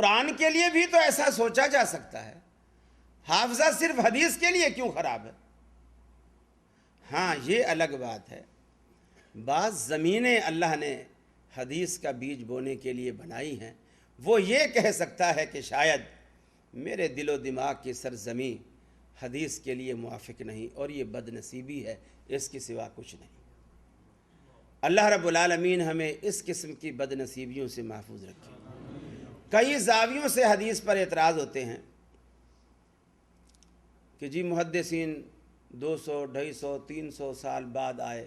قرآن کے لیے بھی تو ایسا سوچا جا سکتا ہے، حافظہ صرف حدیث کے لیے کیوں خراب ہے؟ ہاں یہ الگ بات ہے، بعض زمینیں اللہ نے حدیث کا بیج بونے کے لیے بنائی ہیں، وہ یہ کہہ سکتا ہے کہ شاید میرے دل و دماغ کی سرزمین حدیث کے لیے موافق نہیں، اور یہ بد نصیبی ہے، اس کے سوا کچھ نہیں۔ اللہ رب العالمین ہمیں اس قسم کی بد نصیبیوں سے محفوظ رکھے۔ کئی زاویوں سے حدیث پر اعتراض ہوتے ہیں کہ جی محدثین 200 250 300 سال بعد آئے،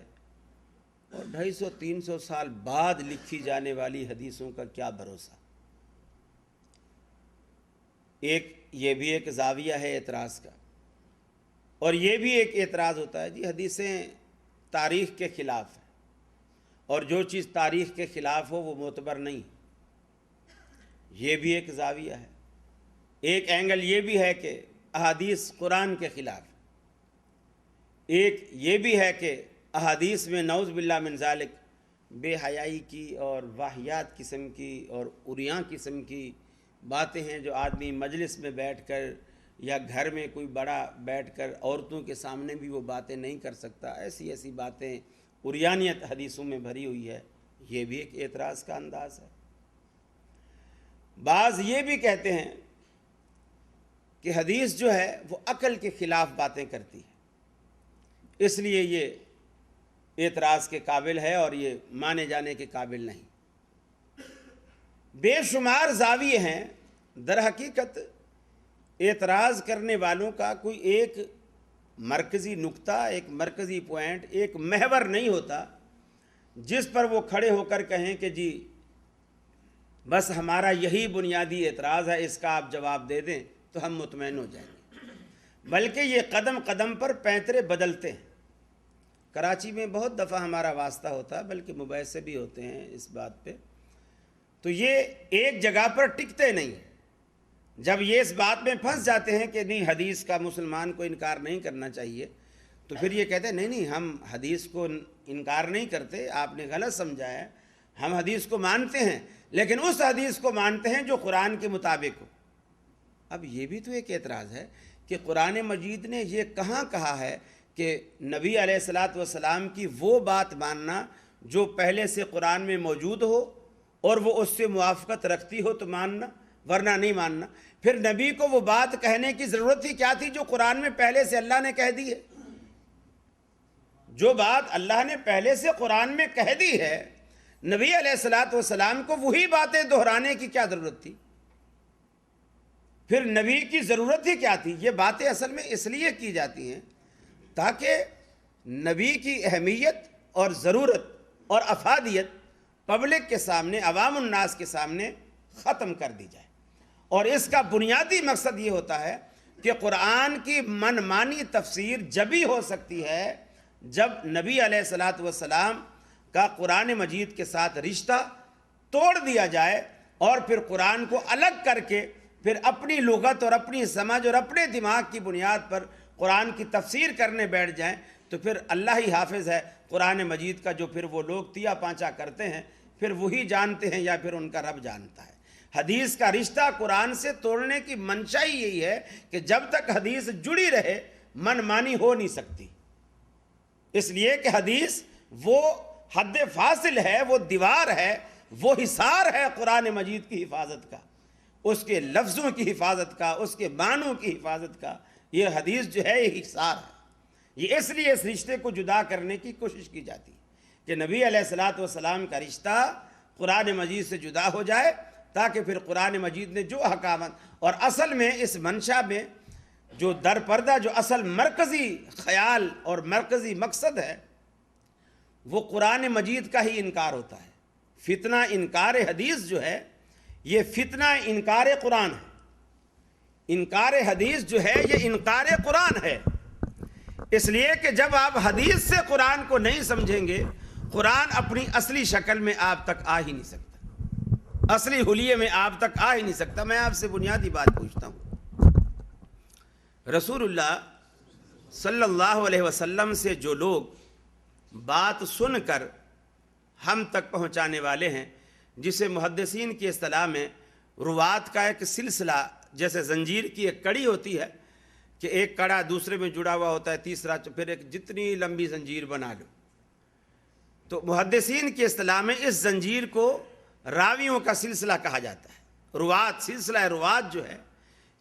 اور 250 300 سال بعد لکھی جانے والی حدیثوں کا کیا بھروسہ؟ یہ بھی ایک زاویہ ہے اعتراض کا، اور یہ بھی ایک اعتراض ہوتا ہے جی حدیثیں تاریخ کے خلاف ہیں، اور جو چیز تاریخ کے خلاف ہو وہ معتبر نہیں، یہ بھی ایک زاویہ ہے۔ ایک اینگل یہ بھی ہے کہ احادیث قرآن کے خلاف، ایک یہ بھی ہے کہ احادیث میں نعوذ باللہ من ذالک بے حیائی کی اور واہیات قسم کی اور عریاں قسم کی باتیں ہیں، جو آدمی مجلس میں بیٹھ کر یا گھر میں کوئی بڑا بیٹھ کر عورتوں کے سامنے بھی وہ باتیں نہیں کر سکتا، ایسی باتیں عریانیت حدیثوں میں بھری ہوئی ہے، یہ بھی ایک اعتراض کا انداز ہے۔ بعض یہ بھی کہتے ہیں کہ حدیث جو ہے وہ عقل کے خلاف باتیں کرتی ہے، اس لیے یہ اعتراض کے قابل ہے اور یہ مانے جانے کے قابل نہیں۔ بے شمار زاویے ہیں، در حقیقت اعتراض کرنے والوں کا کوئی ایک مرکزی نقطہ، ایک مرکزی پوائنٹ، ایک محور نہیں ہوتا جس پر وہ کھڑے ہو کر کہیں کہ جی بس ہمارا یہی بنیادی اعتراض ہے، اس کا آپ جواب دے دیں تو ہم مطمئن ہو جائیں گے، بلکہ یہ قدم قدم پر پینترے بدلتے ہیں۔ کراچی میں بہت دفعہ ہمارا واسطہ ہوتا ہے، بلکہ مباحثے بھی ہوتے ہیں اس بات پہ، تو یہ ایک جگہ پر ٹکتے نہیں۔ جب یہ اس بات میں پھنس جاتے ہیں کہ نہیں حدیث کا مسلمان کو انکار نہیں کرنا چاہیے، تو پھر یہ کہتے ہیں نہیں ہم حدیث کو انکار نہیں کرتے، آپ نے غلط سمجھا ہے، ہم حدیث کو مانتے ہیں، لیکن اس حدیث کو مانتے ہیں جو قرآن کے مطابق ہو۔ اب یہ بھی تو ایک اعتراض ہے کہ قرآن مجید نے یہ کہاں کہا ہے کہ نبی علیہ الصلاۃ والسلام کی وہ بات ماننا جو پہلے سے قرآن میں موجود ہو اور وہ اس سے موافقت رکھتی ہو تو ماننا، ورنہ نہیں ماننا۔ پھر نبی کو وہ بات کہنے کی ضرورت ہی کیا تھی جو قرآن میں پہلے سے اللہ نے کہہ دی ہے؟ جو بات اللہ نے پہلے سے قرآن میں کہہ دی ہے، نبی علیہ الصلاۃ والسلام کو وہی باتیں دہرانے کی کیا ضرورت تھی؟ پھر نبی کی ضرورت ہی کیا تھی؟ یہ باتیں اصل میں اس لیے کی جاتی ہیں تاکہ نبی کی اہمیت اور ضرورت اور افادیت پبلک کے سامنے، عوام الناس کے سامنے ختم کر دی جائے۔ اور اس کا بنیادی مقصد یہ ہوتا ہے کہ قرآن کی من مانی تفسیر جبھی ہو سکتی ہے جب نبی علیہ الصلاۃ والسلام کا قرآن مجید کے ساتھ رشتہ توڑ دیا جائے، اور پھر قرآن کو الگ کر کے پھر اپنی لغت اور اپنی سمجھ اور اپنے دماغ کی بنیاد پر قرآن کی تفسیر کرنے بیٹھ جائیں، تو پھر اللہ ہی حافظ ہے قرآن مجید کا، جو پھر وہ لوگ تیا پانچا کرتے ہیں پھر وہی جانتے ہیں یا پھر ان کا رب جانتا ہے۔ حدیث کا رشتہ قرآن سے توڑنے کی منشا ہی یہی ہے کہ جب تک حدیث جڑی رہے من مانی ہو نہیں سکتی، اس لیے کہ حدیث وہ حد فاصل ہے، وہ دیوار ہے، وہ حصار ہے قرآن مجید کی حفاظت کا، اس کے لفظوں کی حفاظت کا، اس کے معنوں کی حفاظت کا۔ یہ حدیث جو ہے یہ حصار ہے۔ یہ اس لیے اس رشتے کو جدا کرنے کی کوشش کی جاتی ہے کہ نبی علیہ الصلاۃ والسلام کا رشتہ قرآن مجید سے جدا ہو جائے، تاکہ پھر قرآن مجید نے جو احکامات، اور اصل میں اس منشا میں جو در پردہ جو اصل مرکزی خیال اور مرکزی مقصد ہے وہ قرآن مجید کا ہی انکار ہوتا ہے۔ فتنہ انکار حدیث جو ہے یہ فتنہ انکار قرآن ہے۔ انکار حدیث جو ہے یہ انکار قرآن ہے، اس لیے کہ جب آپ حدیث سے قرآن کو نہیں سمجھیں گے، قرآن اپنی اصلی شکل میں آپ تک آ ہی نہیں سکتا، اصلی حلیے میں آپ تک آ ہی نہیں سکتا۔ میں آپ سے بنیادی بات پوچھتا ہوں، رسول اللہ صلی اللہ علیہ وسلم سے جو لوگ بات سن کر ہم تک پہنچانے والے ہیں، جسے محدثین کی اصطلاح میں روات کا ایک سلسلہ، جیسے زنجیر کی ایک کڑی ہوتی ہے کہ ایک کڑا دوسرے میں جڑا ہوا ہوتا ہے، تیسرا، پھر ایک جتنی لمبی زنجیر بنا لو. تو محدثین کی اصطلاح میں اس زنجیر کو راویوں کا سلسلہ کہا جاتا ہے. روات، سلسلہ روات جو ہے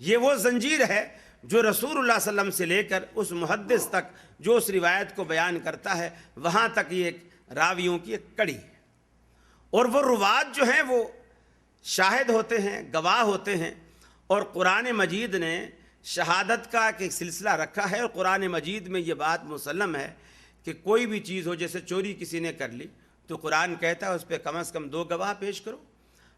یہ وہ زنجیر ہے جو رسول اللہ صلی اللہ علیہ وسلم سے لے کر اس محدث تک جو اس روایت کو بیان کرتا ہے وہاں تک یہ ایک راویوں کی ایک کڑی ہے. اور وہ روات جو ہیں وہ شاہد ہوتے ہیں، گواہ ہوتے ہیں، اور قرآن مجید نے شہادت کا ایک سلسلہ رکھا ہے. اور قرآن مجید میں یہ بات مسلم ہے کہ کوئی بھی چیز ہو، جیسے چوری کسی نے کر لی تو قرآن کہتا ہے اس پہ کم از کم 2 گواہ پیش کرو.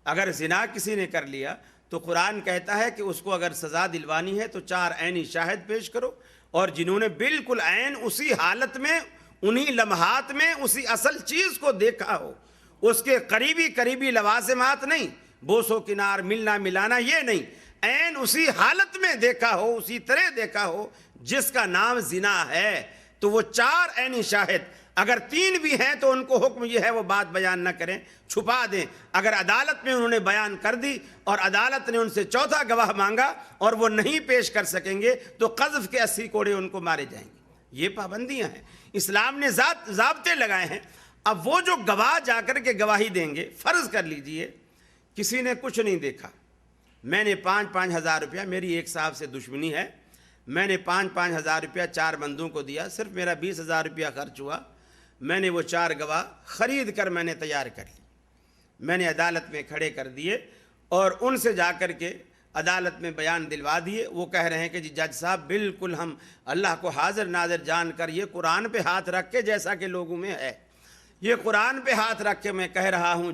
اگر زنا کسی نے کر لیا تو قرآن کہتا ہے کہ اس کو اگر سزا دلوانی ہے تو 4 عینی شاہد پیش کرو. اور جنہوں نے بالکل عین اسی حالت میں، انہی لمحات میں اسی اصل چیز کو دیکھا ہو، اس کے قریبی لوازمات نہیں، بوس و کنار، ملنا ملانا، یہ نہیں، عین اسی حالت میں دیکھا ہو، اسی طرح دیکھا ہو جس کا نام زنا ہے، تو وہ 4 عینی شاہد. اگر 3 بھی ہیں تو ان کو حکم یہ ہے وہ بات بیان نہ کریں، چھپا دیں. اگر عدالت میں انہوں نے بیان کر دی اور عدالت نے ان سے 4تھا گواہ مانگا اور وہ نہیں پیش کر سکیں گے تو قذف کے 80 کوڑے ان کو مارے جائیں گے. یہ پابندیاں ہیں، اسلام نے ضابطے لگائے ہیں. اب وہ جو گواہ جا کر کے گواہی دیں گے، فرض کر لیجئے کسی نے کچھ نہیں دیکھا، میں نے 5-5 ہزار روپیہ، میری ایک صاحب سے دشمنی ہے، میں نے 5-5 ہزار روپیہ 4 بندوں کو دیا، صرف میرا 20 ہزار روپیہ خرچ ہوا، میں نے وہ 4 گواہ خرید کر میں نے تیار کر لی، میں نے عدالت میں کھڑے کر دیے اور ان سے جا کر کے عدالت میں بیان دلوا دیے. وہ کہہ رہے ہیں کہ جی جج صاحب بالکل ہم اللہ کو حاضر ناظر جان کر یہ قرآن پہ ہاتھ رکھ کے، جیسا کہ لوگوں میں ہے، یہ قرآن پہ ہاتھ رکھ کے میں کہہ رہا ہوں